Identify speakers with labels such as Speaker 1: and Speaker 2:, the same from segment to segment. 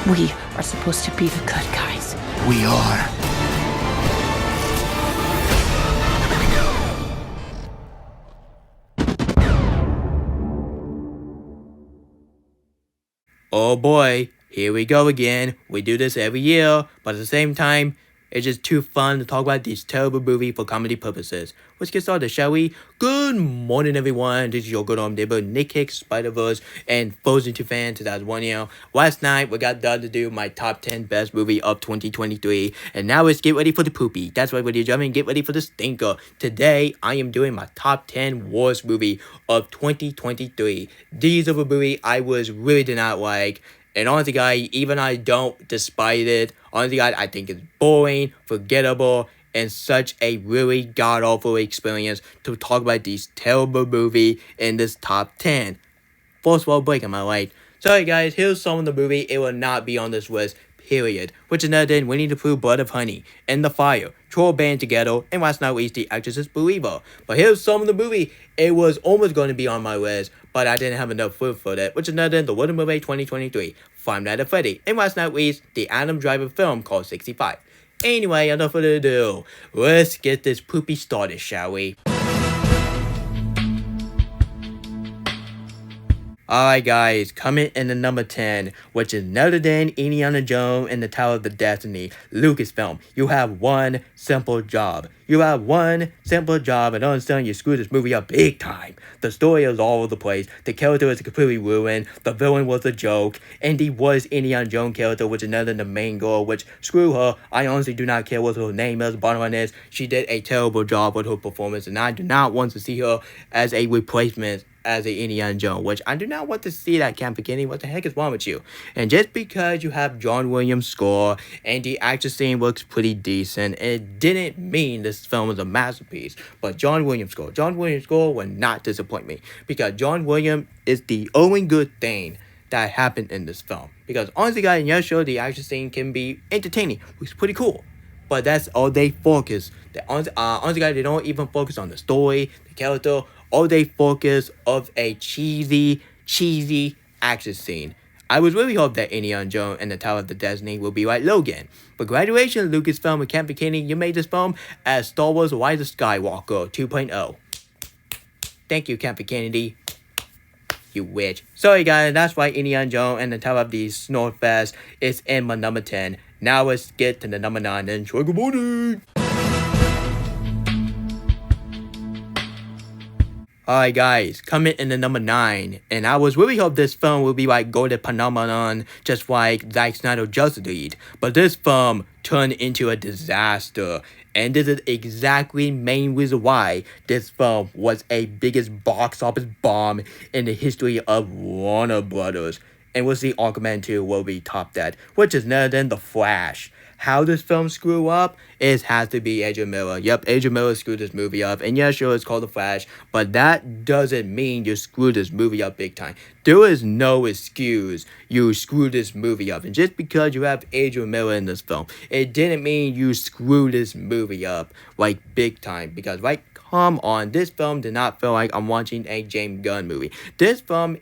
Speaker 1: We are supposed to be the good guys.
Speaker 2: We are.
Speaker 3: Oh boy, here we go again. We do this every year, but at the same time, it's just too fun to talk about this terrible movie for comedy purposes. Let's get started, shall we? Good morning, everyone. This is your good old neighbor, Nick Hicks, Spider-Verse, and Frozen 2 fan 2001 year. Last night, we got done to do my top 10 best movie of 2023, and now let's get ready for the poopy. That's right, ladies and gentlemen, get ready for the stinker. Today, I am doing my top 10 worst movie of 2023. These are the movie I did not like. And honestly, guys, even I don't despise it. Honestly, guys, I think it's boring, forgettable, and such a really god-awful experience to talk about this terrible movie in this top 10. First of all, break, am I right? Sorry, guys, here's some of the movie. It will not be on this list, period. Which is another than Winnie the Pooh, Blood of Honey, and The Fire, Troll Band Together, and last not least, The Exorcist Believer. But here's some of the movie. It was almost going to be on my list, but I didn't have enough food for that, which is another than The Little Mermaid 2023, Five Nights at Freddy, and last not least, the Adam Driver film called 65. Anyway, enough further ado, let's get this poopy started, shall we? Alright guys, coming in at number 10, which is none other than Indiana Jones and the Tower of the Destiny, Lucasfilm. You have one simple job. You have one simple job, and understand you screwed this movie up big time. The story is all over the place, the character is completely ruined, the villain was a joke, Indy was Indiana Jones character, which is another than the main girl, which, screw her, I honestly do not care what her name is, bottom line is, she did a terrible job with her performance, and I do not want to see her as a replacement as a Indiana Jones, which I do not want to see that, Camp Beginning. What the heck is wrong with you? And just because you have John Williams' score and the action scene looks pretty decent, it didn't mean this film was a masterpiece. But John Williams' score will not disappoint me, because John Williams is the only good thing that happened in this film. Because honestly, guys, in your show, the action scene can be entertaining, which is pretty cool. But that's all they focus. Honestly, guys, they don't even focus on the story, the character. All they focus of a cheesy action scene. I was really hope that Indiana Jones and the Tower of the Destiny will be like Logan. But congratulations, Lucasfilm and Camp Beginning, you made this film as Star Wars Rise of Skywalker 2.0. Thank you, Camp Beginning. You witch. Sorry guys, that's why Indiana Jones and the Tower of the Snowfest is in my number 10. Now let's get to the number 9 and try good morning. Alright guys, coming in the number 9, and I was really hope this film will be like golden phenomenon, just like Zack Snyder Justice League, but this film turned into a disaster, and this is exactly main reason why this film was a biggest box office bomb in the history of Warner Brothers. And we'll see Aquaman 2 will be top that, which is none other than The Flash. How this film screw up, it has to be Adrian Miller. Yep, Adrian Miller screwed this movie up. And yeah, sure, it's called The Flash, but that doesn't mean you screwed this movie up big time. There is no excuse you screwed this movie up. And just because you have Adrian Miller in this film, it didn't mean you screwed this movie up, like, big time. Because, like, come on, this film did not feel like I'm watching a James Gunn movie. This film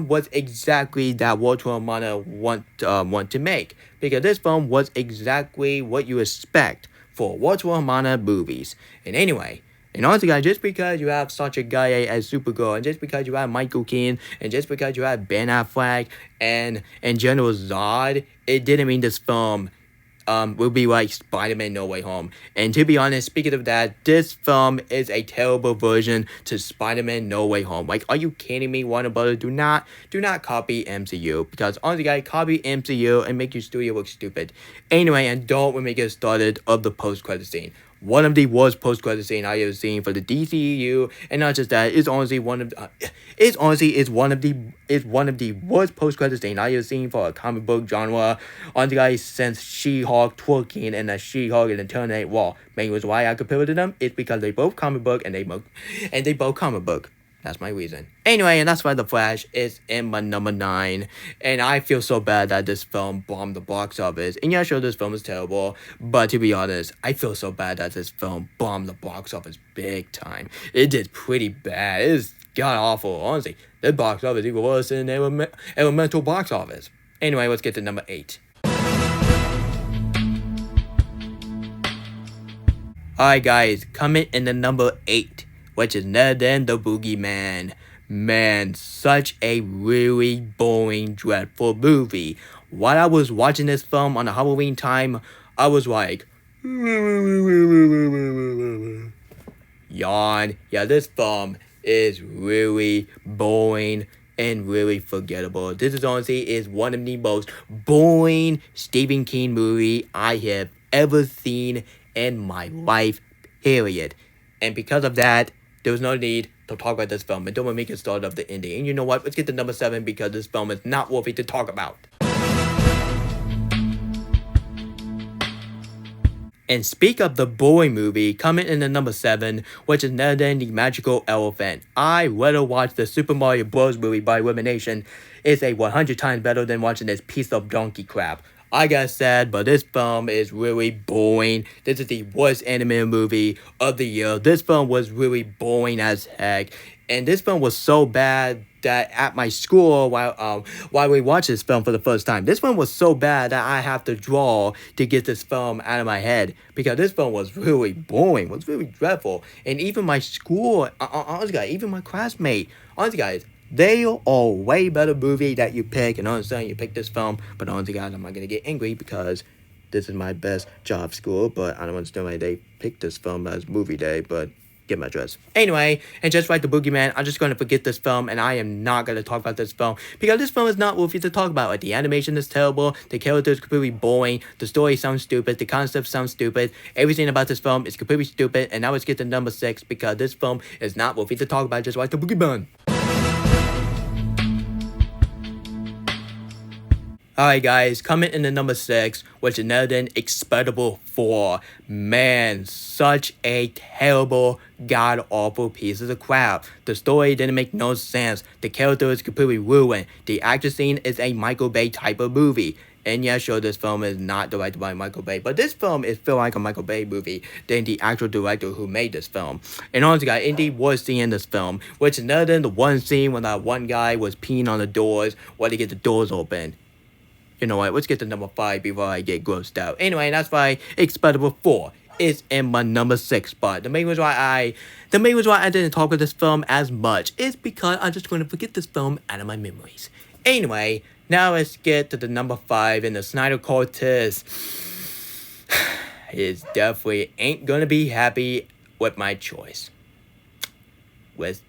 Speaker 3: was exactly that Walter Romano want to make. Because this film was exactly what you expect for Walter Romano movies. And anyway, and honestly guys, just because you have such a guy as Supergirl, and just because you have Michael Keaton, and just because you have Ben Affleck, and General Zod, it didn't mean this film will be like Spider-Man No Way Home. And to be honest, speaking of that, this film is a terrible version to Spider-Man No Way Home. Like, are you kidding me, Warner Brothers? Do not copy MCU, because honestly guys, copy MCU and make your studio look stupid. Anyway, and don't let me get started of the post-credit scene. One of the worst post-credit scene I ever seen for the DCEU, and not just that, it's honestly one of the worst post-credit scene I ever seen for a comic book genre. Honestly, guys, since She-Hulk twerking and the She-Hulk and the Terminator War. Main reason why I compare it to them is because they both comic book and they both comic book. That's my reason. Anyway, and that's why The Flash is in my number 9. And I feel so bad that this film bombed the box office. And yeah, sure, this film is terrible. But to be honest, I feel so bad that this film bombed the box office big time. It did pretty bad. It is god awful, honestly. The box office is even worse than elemental box office. Anyway, let's get to number 8. Alright guys, coming in the number 8, which is none other than the Boogeyman. Man, such a really boring, dreadful movie. While I was watching this film on the Halloween time, I was like, yawn. Yeah, this film is really boring and really forgettable. This is honestly is one of the most boring Stephen King movie I have ever seen in my life, period. And because of that, there was no need to talk about this film. And don't make it start of the ending. And you know what? Let's get to number 7 because this film is not worthy to talk about. And speak of the boy movie, coming in the number 7, which is none other than the Magical Elephant. I rather watch the Super Mario Bros. Movie by elimination. It's a 100 times better than watching this piece of donkey crap. I got sad, but this film is really boring. This is the worst animated movie of the year. This film was really boring as heck. And this film was so bad that at my school, while we watched this film for the first time, this film was so bad that I have to draw to get this film out of my head. Because this film was really boring, was really dreadful. And even my school, honestly guys, even my classmate, honestly guys, they are way better movie that you pick, and honestly, you pick this film, but honestly, guys, I'm not gonna get angry because this is my best job school, but I don't understand why they picked this film as movie day, but get my dress. Anyway, and just like the Boogeyman, I'm just gonna forget this film, and I am not gonna talk about this film, because this film is not worthy to talk about. Like, the animation is terrible, the characters are completely boring, the story sounds stupid, the concept sounds stupid, everything about this film is completely stupid, and now let's get to number 6, because this film is not worthy to talk about, just like the Boogeyman. Alright guys, coming in the number 6, which is none other than Expendable 4. Man, such a terrible, god-awful piece of crap. The story didn't make no sense. The character is completely ruined. The action scene is a Michael Bay type of movie. And yeah, sure, this film is not directed by Michael Bay, but this film is feel like a Michael Bay movie than the actual director who made this film. And honestly, guys, in the worst scene in this film, which is none other than the one scene when that one guy was peeing on the doors while they get the doors open. You know what, let's get to number 5 before I get grossed out. Anyway, that's why Expendable 4 is in my number 6 spot. The main reason why I didn't talk about this film as much is because I'm just going to forget this film out of my memories. Anyway, now let's get to the number 5 in the Snyder Cortez. Is definitely ain't gonna be happy with my choice. Let's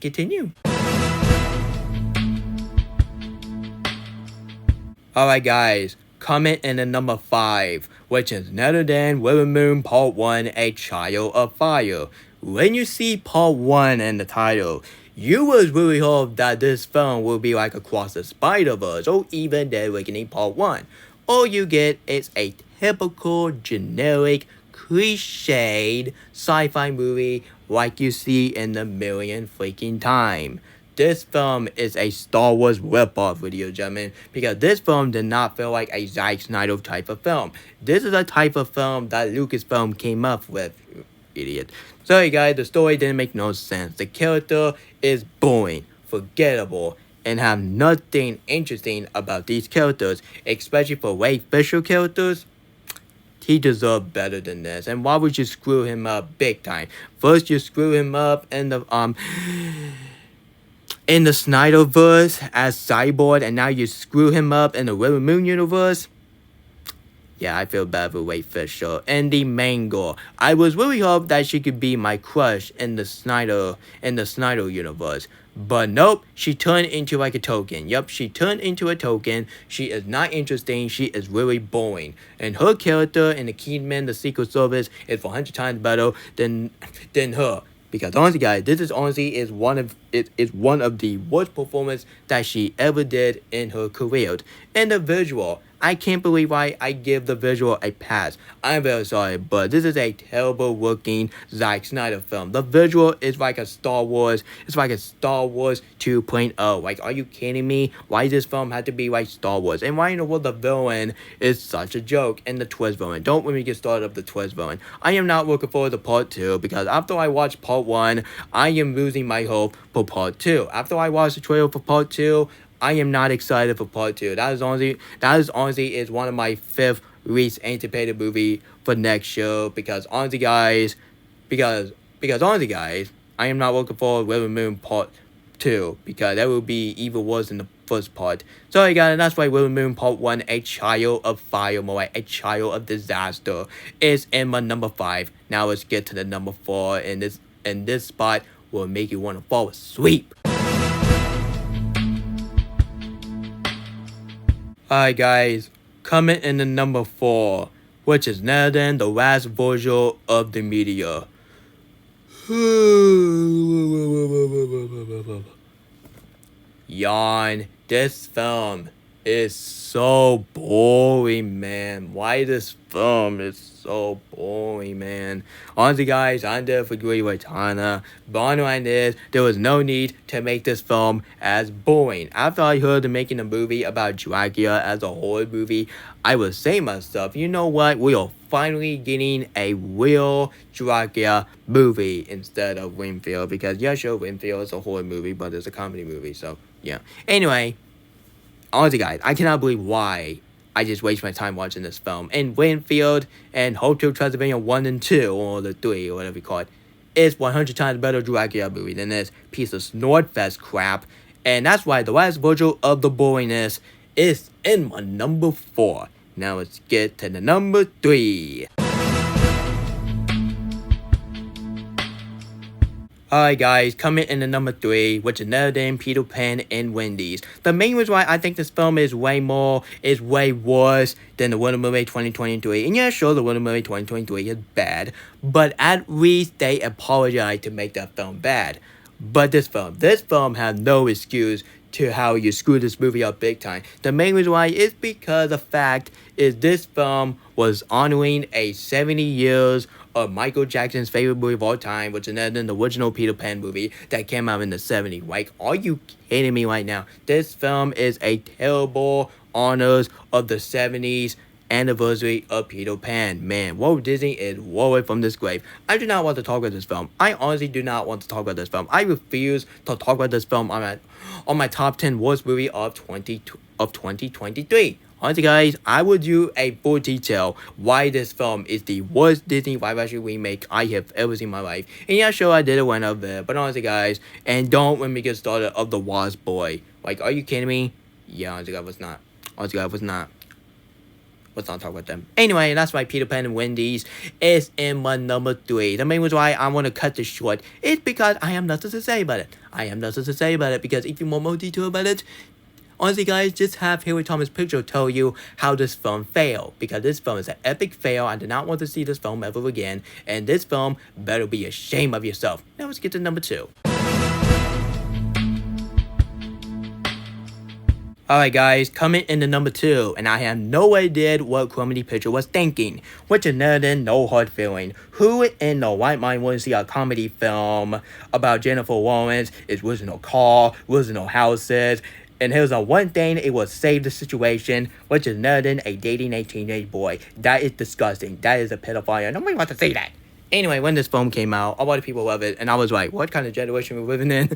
Speaker 3: continue. Alright guys, coming in at number 5, which is none other than Rebel Moon Part 1, A Child of Fire. When you see Part 1 in the title, you would really hope that this film will be like Across the Spider-Verse or even Dead Reckoning Part 1. All you get is a typical, generic, cliched sci-fi movie like you see in the million freaking time. This film is a Star Wars ripoff, ladies and gentlemen, because this film did not feel like a Zack Snyder type of film. This is a type of film that Lucasfilm came up with, idiot. Sorry guys, the story didn't make no sense. The character is boring, forgettable, and have nothing interesting about these characters, especially for Ray Fisher characters. He deserved better than this, and why would you screw him up big time? First you screw him up in the Snyderverse as Cyborg, and now you screw him up in the Rebel Moon universe. Yeah, I feel bad for Ray Fisher. And the main girl, I was really hoping that she could be my crush in the Snyder universe. But nope, she turned into like a token. Yup, she turned into a token. She is not interesting. She is really boring. And her character in the Kingman, the Secret Service, is 100 times better than her. Because honestly, guys, this is honestly one of the worst performances that she ever did in her career. And the visual, I can't believe why I give the visual a pass. I'm very sorry, but this is a terrible looking Zack Snyder film. The visual is like a Star Wars. It's like a Star Wars 2.0. Like, are you kidding me? Why does this film have to be like Star Wars? And why in the world the villain is such a joke? And the twist villain. Don't let me get started up the twist villain. I am not looking forward to part 2 because after I watch part 1, I am losing my hope for part 2. After I watch the trailer for part 2, I am not excited for part 2. That is honestly is one of my 5th least anticipated movie for next year because honestly guys, because honestly guys, I am not looking forward to River Moon part 2 because that will be even worse than the first part. Sorry guys, that's why River Moon part 1, A Child of Fire, more like A Child of Disaster, is in my number 5. Now let's get to the number 4, and this spot will make you want to fall asleep. Alright guys, coming in the number 4, which is none other than the last Voyage of Demeter. Yawn. This film is so boring, man. Why this film is so boring, man? Honestly, guys, I disagree with Tana. Bottom line is, there was no need to make this film as boring. After I heard of making a movie about Dracula as a horror movie, I was saying myself, you know what? We are finally getting a real Dracula movie instead of Winfield. Because, yeah, sure, Winfield is a horror movie, but it's a comedy movie, so, yeah. Anyway, honestly, guys, I cannot believe why I just waste my time watching this film. And Winfield and Hotel Transylvania 1 and 2, or the 3, or whatever you call it, is 100 times better Dracula movie than this piece of Snortfest crap. And that's why the last virgil of the boringness is in my number 4. Now let's get to the number 3. Alright guys, coming in the number 3, which is none other than Peter Pan and Wendy's. The main reason why I think this film is way worse than the Wonder Movie 2023. And yeah, sure, the Wonder Movie 2023 is bad, but at least they apologize to make that film bad. But this film has no excuse to how you screw this movie up big time. The main reason why is because the fact is this film was honoring a 70 years of Michael Jackson's favorite movie of all time, which is none other than the original Peter Pan movie that came out in the 70s. Like, are you kidding me right now? This film is a terrible honors of the 70s anniversary of Peter Pan. Man, Walt Disney is roaring from this grave. I do not want to talk about this film. I honestly do not want to talk about this film. I refuse to talk about this film on my top 10 worst movie of 2023. Honestly guys, I will do a full detail why this film is the worst Disney live action remake I have ever seen in my life. And yeah, sure, I did it when I was there, but honestly guys, and don't let me get started of the Wasp Boy. Like, are you kidding me? Yeah, honestly, I was not. Honestly, I was not. Let's not talk about them. Anyway, that's why Peter Pan and Wendy's is in my number 3. The main reason why I want to cut this short is because I have nothing to say about it. Because if you want more detail about it, honestly guys, just have Harry Thomas Picture tell you how this film failed. Because this film is an epic fail. I do not want to see this film ever again. And this film better be ashamed of yourself. Now let's get to number 2. Alright guys, coming in the number 2, and I have no idea what Comedy Picture was thinking, which is none other than No Hard Feeling. Who in the right mind wants to see a comedy film about Jennifer Lawrence, is losing no car, losing no houses, and here's the one thing, it will save the situation, which is none other than a dating a teenage boy. That is disgusting. That is a pedophile. Nobody wants to see that. Anyway, when this film came out, a lot of people love it, and I was like, what kind of generation we're living in?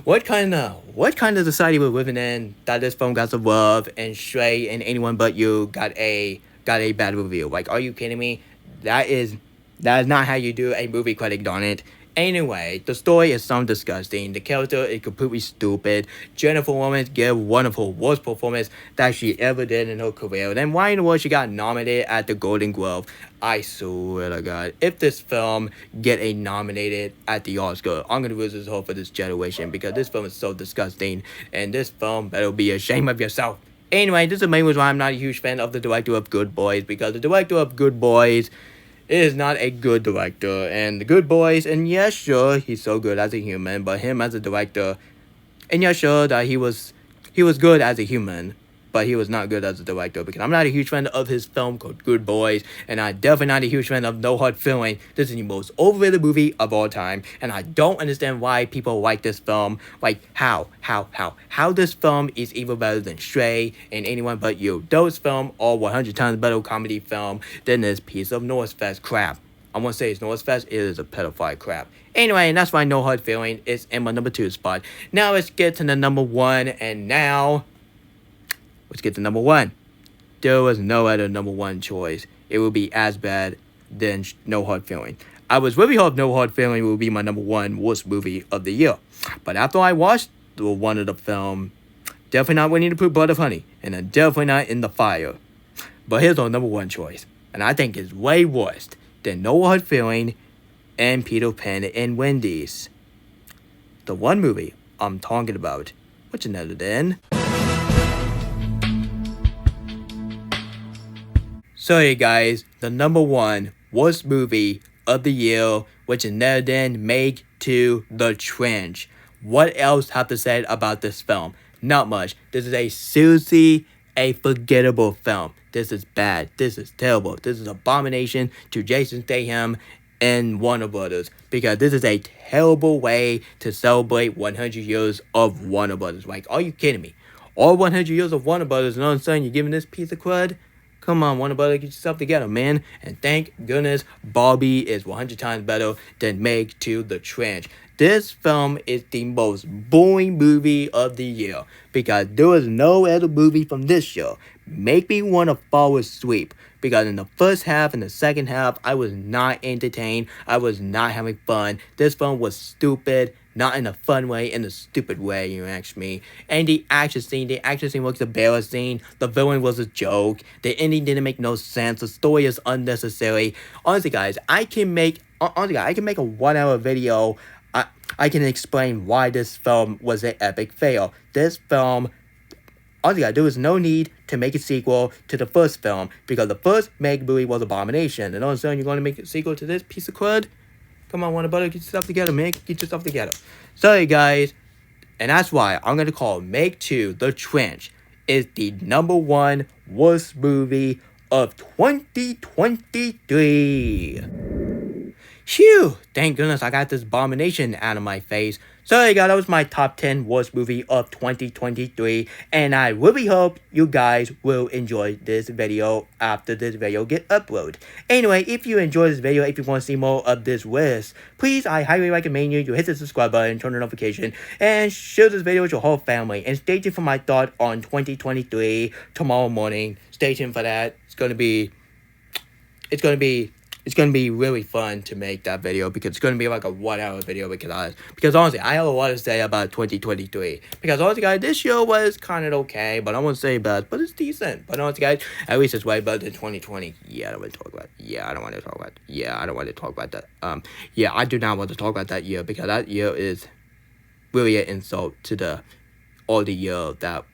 Speaker 3: what kind of society we're living in that this film got some love, and Stray and Anyone But You got a bad review? Like, are you kidding me? That is not how you do a movie critic, darn it. Anyway, the story is so disgusting. The character is completely stupid. Jennifer Lawrence gave one of her worst performances that she ever did in her career. Then why in the world she got nominated at the Golden Globe? I swear to God, if this film get a nominated at the Oscar, I'm gonna lose this hope for this generation because this film is so disgusting, and this film better be ashamed of yourself. Anyway, this is the main reason why I'm not a huge fan of the director of Good Boys, because the director of Good Boys is not a good director. And the Good Boys, and yeah, sure, he's so good as a human, but him as a director, and yeah, sure, that he was good as a human, but he was not good as a director, because I'm not a huge fan of his film called Good Boys, and I'm definitely not a huge fan of No Hard Feeling. This is the most overrated movie of all time, and I don't understand why people like this film. Like, how this film is even better than Stray and Anyone But You. Those films are 100 times better comedy film than this piece of Northfest crap. I won't say it's no fast. It is a pedophile crap. Anyway, and that's why No Hard Feeling is in my number 2 spot. Now let's get to the number 1, and now let's get to number 1. There was no other number 1 choice. It would be as bad than No Hard Feeling. I was really hoping No Hard Feeling would be my number 1 worst movie of the year. But after I watched the one of the film, definitely not Winnie the Pooh Blood of Honey, and I'm definitely not In the Fire. But here's our number 1 choice, and I think it's way worse than No Hard Feeling and Peter Pan and Wendy's. The one movie I'm talking about, which is other than... So hey guys, the number 1 worst movie of the year, which is none other than Make to the Trench. What else have to say about this film? Not much. This is a seriously a forgettable film. This is bad. This is terrible. This is abomination to Jason Statham and Warner Brothers, because this is a terrible way to celebrate 100 years of Warner Brothers. Like, are you kidding me? All 100 years of Warner Brothers, and all of a sudden you're giving this piece of crud? Come on, Warner Brothers, get yourself together, man. And thank goodness Barbie is 100 times better than Make to the Trench. This film is the most boring movie of the year, because there was no other movie from this year make me want to fall asleep. Because in the first half and the second half, I was not entertained. I was not having fun. This film was stupid. Not in a fun way, in a stupid way, you ask me. And the action scene was embarrassing. The villain was a joke. The ending didn't make no sense. The story is unnecessary. Honestly, guys, I can make a 1-hour video. I can explain why this film was an epic fail. This film, honestly, there was no need to make a sequel to the first film, because the first Meg movie was abomination. And all of a sudden, you're going to make a sequel to this piece of crud? Come on, Warner Brothers, get yourself together, man. Get yourself together. Sorry, guys. And that's why I'm going to call Make to the Trench is the number 1 worst movie of 2023. Phew! Thank goodness I got this abomination out of my face. So guys, that was my top 10 worst movie of 2023. And I really hope you guys will enjoy this video after this video get uploaded. Anyway, if you enjoyed this video, if you want to see more of this list, please, I highly recommend you to hit the subscribe button, turn on notification, and share this video with your whole family. And stay tuned for my thought on 2023 tomorrow morning. Stay tuned for that. It's gonna be really fun to make that video, because it's going to be like a 1-hour video, because honestly, I have a lot to say about 2023. Because honestly, guys, this year was kind of okay, but I won't say bad, but it's decent. But honestly, guys, at least it's way better than 2020. I don't want to talk about that. I do not want to talk about that year, because that year is really an insult to all the year that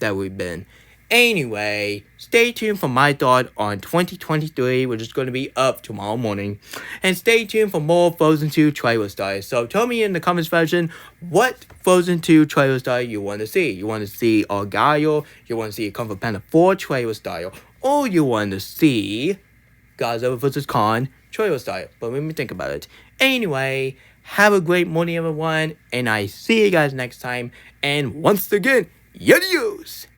Speaker 3: we've been. Anyway, stay tuned for my thought on 2023, which is going to be up tomorrow morning. And stay tuned for more Frozen 2 trailer stars. So tell me in the comments section what Frozen 2 trailer style you want to see. You want to see Argyle, you want to see a Kung Fu Panda 4 trailer style, or you want to see Godzilla vs. Kong trailer style. But let me think about it. Anyway, have a great morning, everyone, and I see you guys next time. And once again, adios!